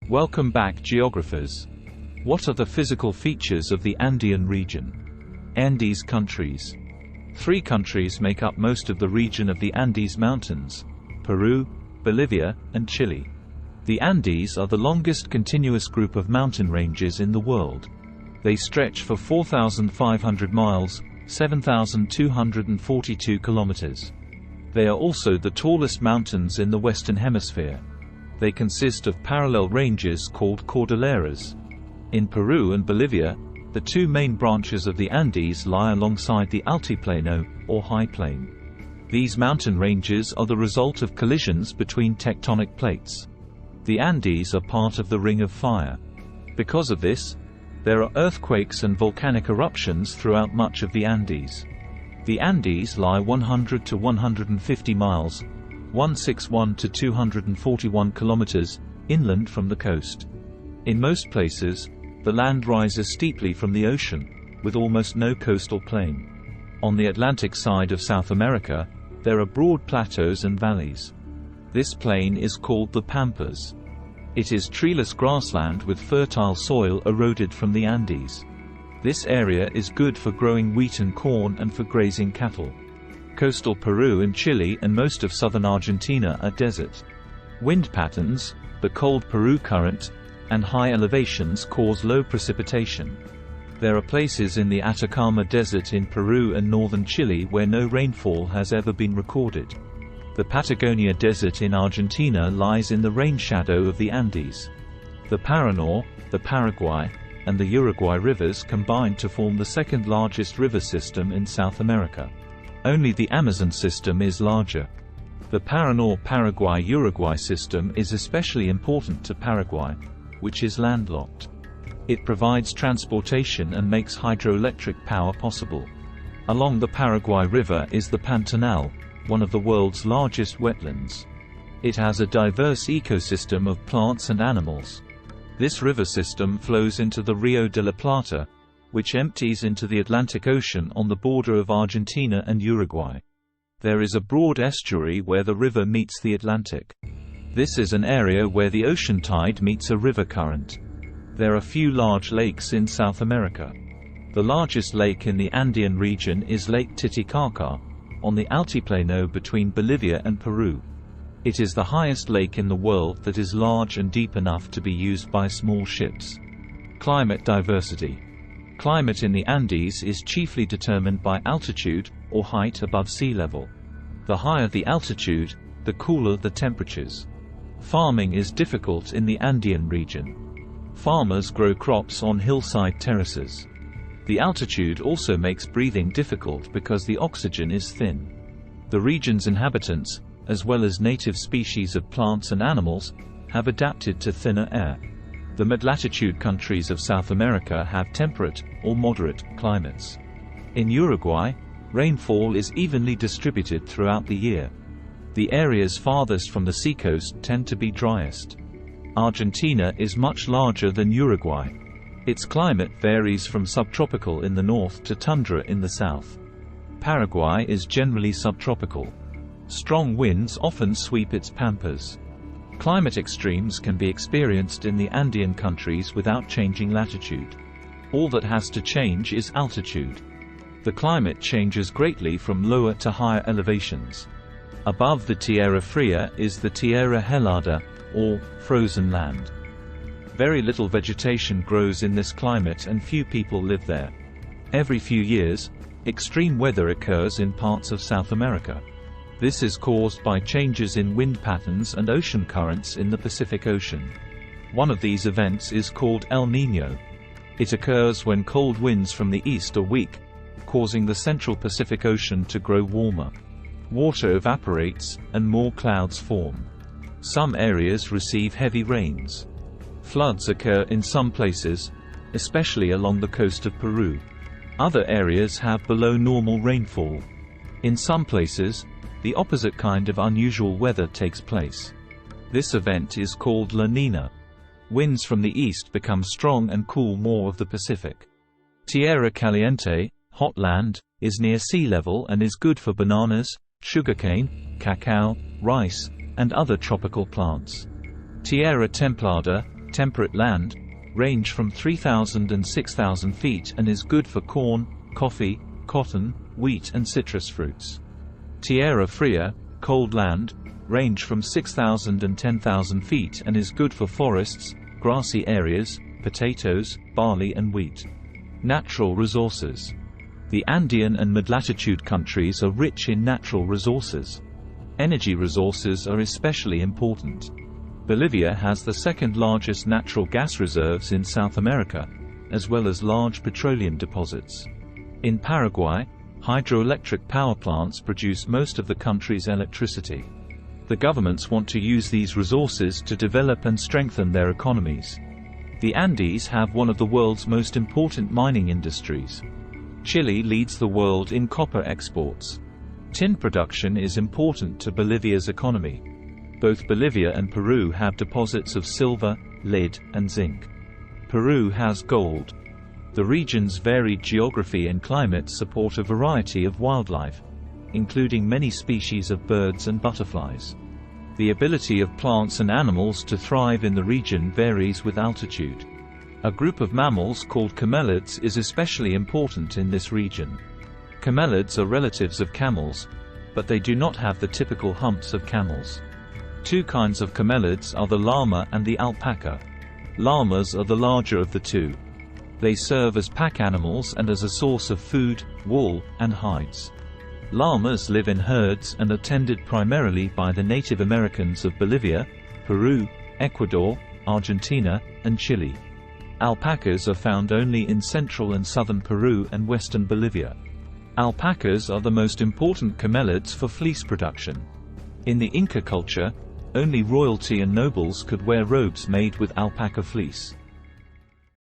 Welcome back, geographers. What are the physical features of the Andean region? Andes countries. 3 countries make up most of the region of the Andes Mountains: Peru, Bolivia, and Chile. The Andes are the longest continuous group of mountain ranges in the world. They stretch for 4,500 miles, 7,242 kilometers. They are also the tallest mountains in the Western Hemisphere. They consist of parallel ranges called cordilleras. In Peru and Bolivia, the 2 main branches of the Andes lie alongside the Altiplano, or high plain. These mountain ranges are the result of collisions between tectonic plates. The Andes are part of the Ring of Fire. Because of this, there are earthquakes and volcanic eruptions throughout much of the Andes. The Andes lie 100 to 150 miles, 161 to 241 kilometers, inland from the coast. In most places, the land rises steeply from the ocean, with almost no coastal plain. On the Atlantic side of South America, there are broad plateaus and valleys. This plain is called the Pampas. It is treeless grassland with fertile soil eroded from the Andes. This area is good for growing wheat and corn and for grazing cattle. Coastal Peru and Chile and most of southern Argentina are desert. Wind patterns, the cold Peru current, and high elevations cause low precipitation. There are places in the Atacama Desert in Peru and northern Chile where no rainfall has ever been recorded. The Patagonia Desert in Argentina lies in the rain shadow of the Andes. The Paraná, the Paraguay, and the Uruguay rivers combine to form the second largest river system in South America. Only the Amazon system is larger. The Paraná-Paraguay-Uruguay system is especially important to Paraguay, which is landlocked. It provides transportation and makes hydroelectric power possible. Along the Paraguay River is the Pantanal, one of the world's largest wetlands. It has a diverse ecosystem of plants and animals. This river system flows into the Rio de la Plata, which empties into the Atlantic Ocean on the border of Argentina and Uruguay. There is a broad estuary where the river meets the Atlantic. This is an area where the ocean tide meets a river current. There are few large lakes in South America. The largest lake in the Andean region is Lake Titicaca, on the Altiplano between Bolivia and Peru. It is the highest lake in the world that is large and deep enough to be used by small ships. Climate diversity. Climate in the Andes is chiefly determined by altitude, or height above sea level. The higher the altitude, the cooler the temperatures. Farming is difficult in the Andean region. Farmers grow crops on hillside terraces. The altitude also makes breathing difficult because the oxygen is thin. The region's inhabitants, as well as native species of plants and animals, have adapted to thinner air. The midlatitude countries of South America have temperate, or moderate, climates. In Uruguay, rainfall is evenly distributed throughout the year. The areas farthest from the seacoast tend to be driest. Argentina is much larger than Uruguay. Its climate varies from subtropical in the north to tundra in the south. Paraguay is generally subtropical. Strong winds often sweep its pampas. Climate extremes can be experienced in the Andean countries without changing latitude. All that has to change is altitude. The climate changes greatly from lower to higher elevations. Above the Tierra Fria is the Tierra Helada, or frozen land. Very little vegetation grows in this climate and few people live there. Every few years, extreme weather occurs in parts of South America. This is caused by changes in wind patterns and ocean currents in the Pacific Ocean. One of these events is called El Niño. It occurs when cold winds from the east are weak, causing the central Pacific Ocean to grow warmer. Water evaporates, and more clouds form. Some areas receive heavy rains. Floods occur in some places, especially along the coast of Peru. Other areas have below normal rainfall. In some places, the opposite kind of unusual weather takes place. This event is called La Niña. Winds from the east become strong and cool more of the Pacific. Tierra Caliente, hot land, is near sea level and is good for bananas, sugarcane, cacao, rice, and other tropical plants. Tierra Templada, temperate land, range from 3,000 and 6,000 feet and is good for corn, coffee, cotton, wheat and citrus fruits. Tierra Fria, cold land, range from 6,000 and 10,000 feet and is good for forests, grassy areas, potatoes, barley and wheat. Natural resources. The Andean and mid-latitude countries are rich in natural resources. Energy resources are especially important. Bolivia has the second largest natural gas reserves in South America, as well as large petroleum deposits. In Paraguay, hydroelectric power plants produce most of the country's electricity. The governments want to use these resources to develop and strengthen their economies. The Andes have one of the world's most important mining industries. Chile leads the world in copper exports. Tin production is important to Bolivia's economy. Both Bolivia and Peru have deposits of silver, lead, and zinc. Peru has gold. The region's varied geography and climate support a variety of wildlife, including many species of birds and butterflies. The ability of plants and animals to thrive in the region varies with altitude. A group of mammals called camelids is especially important in this region. Camelids are relatives of camels, but they do not have the typical humps of camels. Two kinds of camelids are the llama and the alpaca. Llamas are the larger of the two. They serve as pack animals and as a source of food, wool, and hides. Llamas live in herds and are tended primarily by the Native Americans of Bolivia, Peru, Ecuador, Argentina, and Chile. Alpacas are found only in central and southern Peru and western Bolivia. Alpacas are the most important camelids for fleece production. In the Inca culture, only royalty and nobles could wear robes made with alpaca fleece.